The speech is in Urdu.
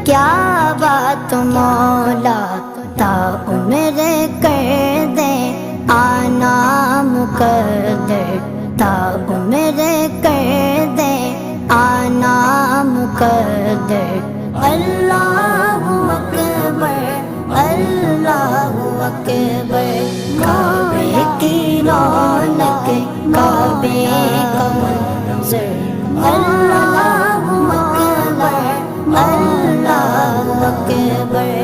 کیا بات مولا تا عمر کر دے آنا مقدر، تا عمر کر دے آنا مقدر۔ اللہ اکبر اللہ اکبر، کعبے کی رونق کعبے کا منظر، اللہ اکبر اللہ اکبر۔